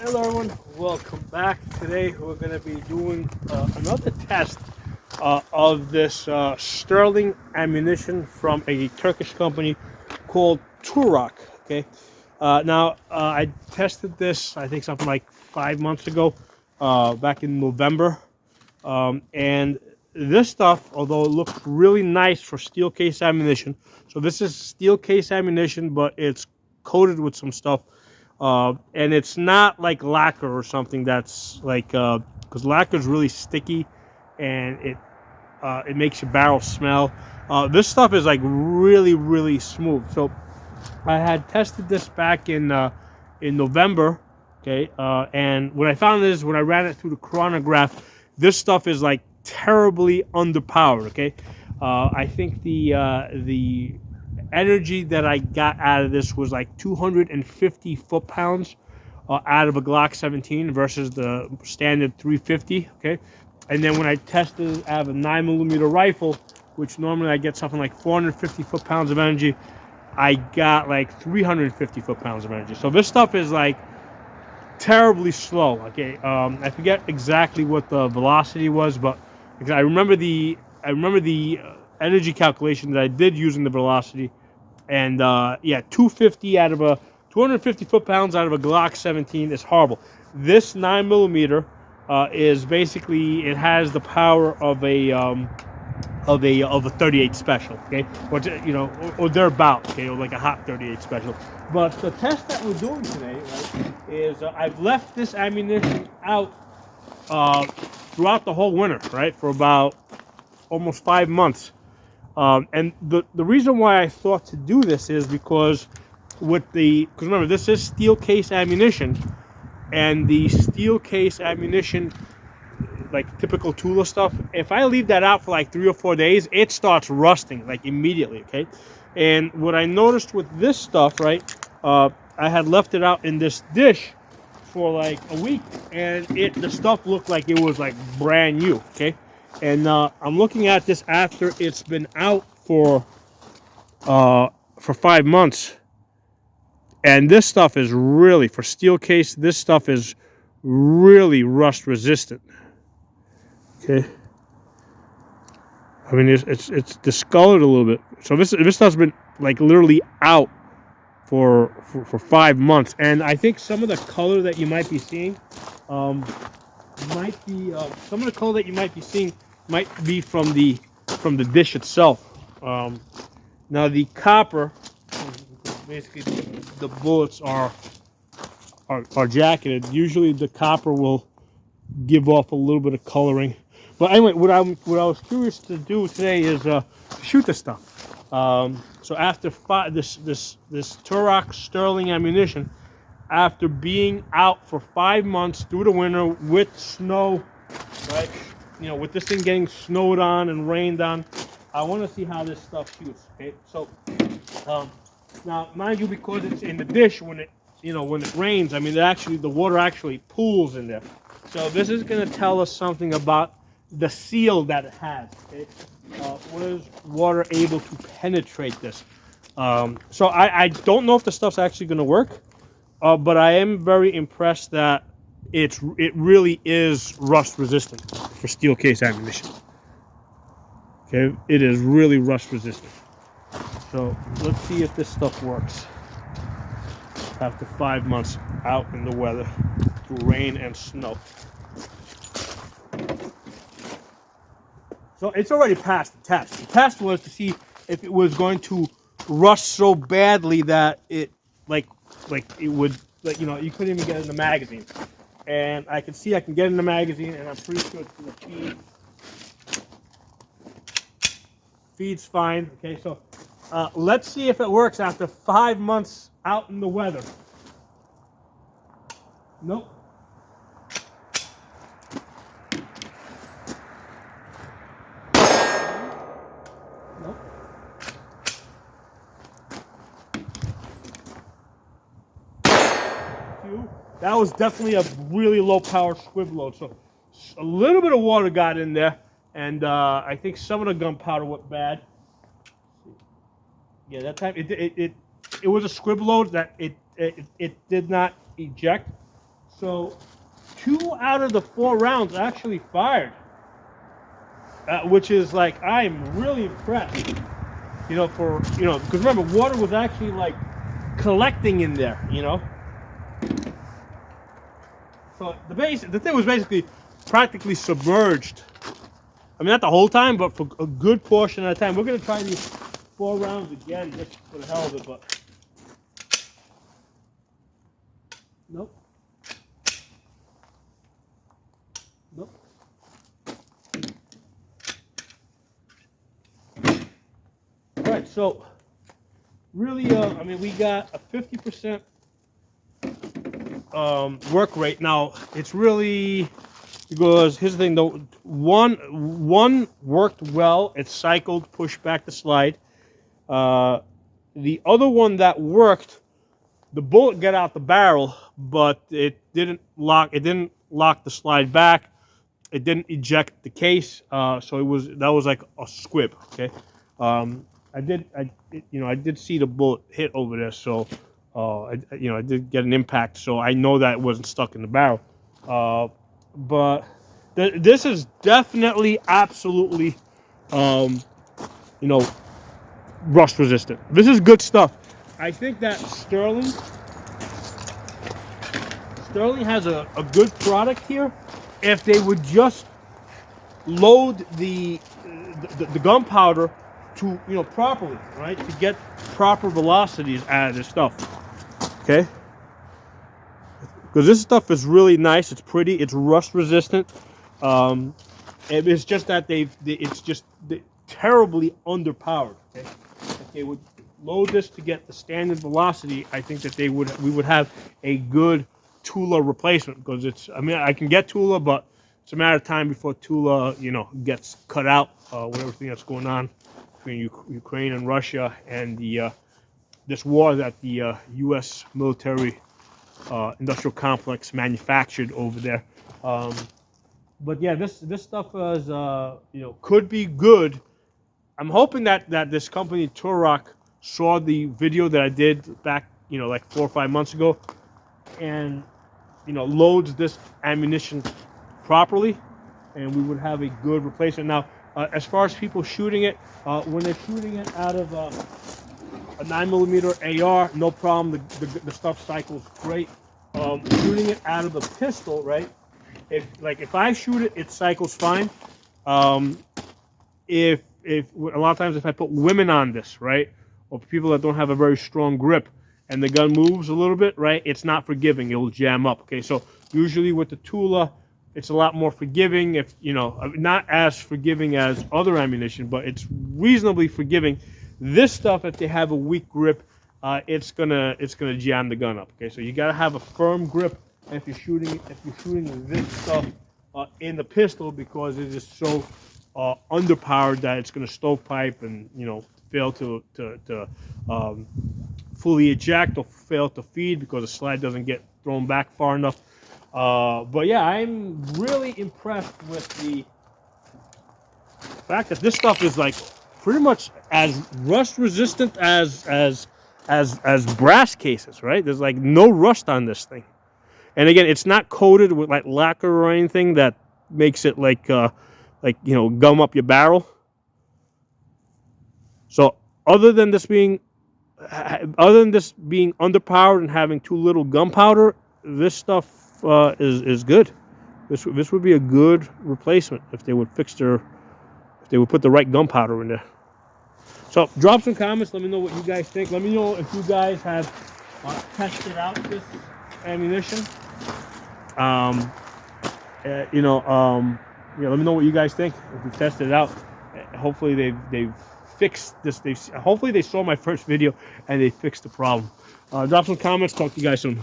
Hello everyone, welcome back. Today we're going to be doing another test of this sterling ammunition from a Turkish company called Turac. Okay, I tested this I think something like 5 months ago, back in November, and this stuff, although it looks really nice for steel case ammunition, so this is steel case ammunition, but it's coated with some stuff. And it's not like lacquer or something that's like, because lacquer is really sticky and it makes your barrel smell. This stuff is like really smooth. So I had tested this back in November, okay, and when I found this, when I ran it through the chronograph, this stuff is like terribly underpowered. Okay, I think the energy that I got out of this was like 250 foot-pounds out of a Glock 17 versus the standard 350. Okay, and then when I tested out of a 9mm rifle, which normally I get something like 450 foot-pounds of energy, I got like 350 foot-pounds of energy. So this stuff is like terribly slow. Okay, I forget exactly what the velocity was, but I remember the energy calculation that I did using the velocity, and yeah, 250 foot-pounds out of a Glock 17 is horrible. This 9mm is basically, it has the power of a 38 special, okay, which, or thereabout, okay, or like a hot 38 special. But the test that we're doing today, right, is I've left this ammunition out throughout the whole winter, right, for about almost 5 months. And the reason why I thought to do this is because because remember, this is steel case ammunition, and the steel case ammunition, like typical Tula stuff, if I leave that out for like 3 or 4 days, it starts rusting like immediately. Okay, and what I noticed with this stuff, right, I had left it out in this dish for like a week, and the stuff looked like it was like brand new. Okay, and I'm looking at this after it's been out for 5 months, and this stuff is really, for steel case, this stuff is really rust resistant. Okay, I mean, it's discolored a little bit. So this stuff's been like literally out for 5 months, and I think some of the color that you might be seeing, might be some of the color that you might be seeing might be from the dish itself. Now the copper, basically the bullets are jacketed. Usually the copper will give off a little bit of coloring. But anyway, what I was curious to do today is shoot this stuff. So after this Turac sterling ammunition, after being out for 5 months through the winter with snow, right? With this thing getting snowed on and rained on, I want to see how this stuff shoots. Okay, so now mind you, because it's in the dish, when it rains, I mean, the water actually pools in there. So this is going to tell us something about the seal that it has. Okay? What is water able to penetrate this? So I don't know if the stuff's actually going to work, but I am very impressed that it really is rust resistant for steel case ammunition. Okay, it is really rust resistant. So let's see if this stuff works after 5 months out in the weather through rain and snow. So it's already passed the test. The test was to see if it was going to rust so badly that it like it would, like, you couldn't even get it in the magazine. And I can see I can get it in the magazine, and I'm pretty sure it's going to feed. Feed's fine. Okay, so let's see if it works after 5 months out in the weather. Nope. Nope. That was definitely a really low power squib load. So a little bit of water got in there, and I think some of the gunpowder went bad. Yeah, that time it was a squib load that it did not eject. So 2 out of the 4 rounds actually fired, which is like, I'm really impressed. You know, because remember, water was actually like collecting in there. You know, so the thing was basically practically submerged. I mean, not the whole time, but for a good portion of the time. We're gonna try these 4 rounds again, just for the hell of it, but nope. Nope. All right, so really, I mean, we got a 50% work rate. Now, it's really, because here's the thing though, one worked well, it cycled, pushed back the slide. The other one that worked, the bullet got out the barrel, but it didn't lock the slide back. It didn't eject the case, so that was like a squib. Okay, I did see the bullet hit over there, so I did get an impact, so I know that it wasn't stuck in the barrel. But this is definitely, absolutely, rust resistant. This is good stuff. I think that Sterling has a good product here. If they would just load the gunpowder to properly, right, to get proper velocities out of this stuff, okay? Because this stuff is really nice. It's pretty. It's rust resistant. It's just that it's just terribly underpowered. Okay, if they would load this to get the standard velocity, I think that we would have a good Tula replacement. Because I mean, I can get Tula, but it's a matter of time before Tula, gets cut out with everything that's going on between Ukraine and Russia and this war that the U.S. military industrial complex manufactured over there. But yeah, this stuff is could be good. I'm hoping that this company Turac saw the video that I did back like 4 or 5 months ago, and loads this ammunition properly, and we would have a good replacement. Now, as far as people shooting it, when they're shooting it out of a 9mm AR, no problem. The stuff cycles great. Shooting it out of the pistol, right? If I shoot it, it cycles fine. If a lot of times if I put women on this, right, or people that don't have a very strong grip, and the gun moves a little bit, right, it's not forgiving. It will jam up. Okay, so usually with the Tula, it's a lot more forgiving. If not as forgiving as other ammunition, but it's reasonably forgiving. This stuff, if they have a weak grip, it's gonna jam the gun up. Okay, so you gotta have a firm grip if you're shooting this stuff in the pistol, because it is so underpowered that it's gonna stovepipe and fail to fully eject or fail to feed because the slide doesn't get thrown back far enough. But yeah, I'm really impressed with the fact that this stuff is like pretty much as rust resistant as brass cases, right? There's like no rust on this thing, and again, it's not coated with like lacquer or anything that makes it like gum up your barrel. So other than this being underpowered and having too little gunpowder, this stuff is good. This would be a good replacement if they would put the right gunpowder in there. So drop some comments. Let me know what you guys think. Let me know if you guys have tested out this ammunition. Let me know what you guys think if you tested it out. Hopefully they've fixed this. Hopefully they saw my first video and they fixed the problem. Drop some comments. Talk to you guys soon.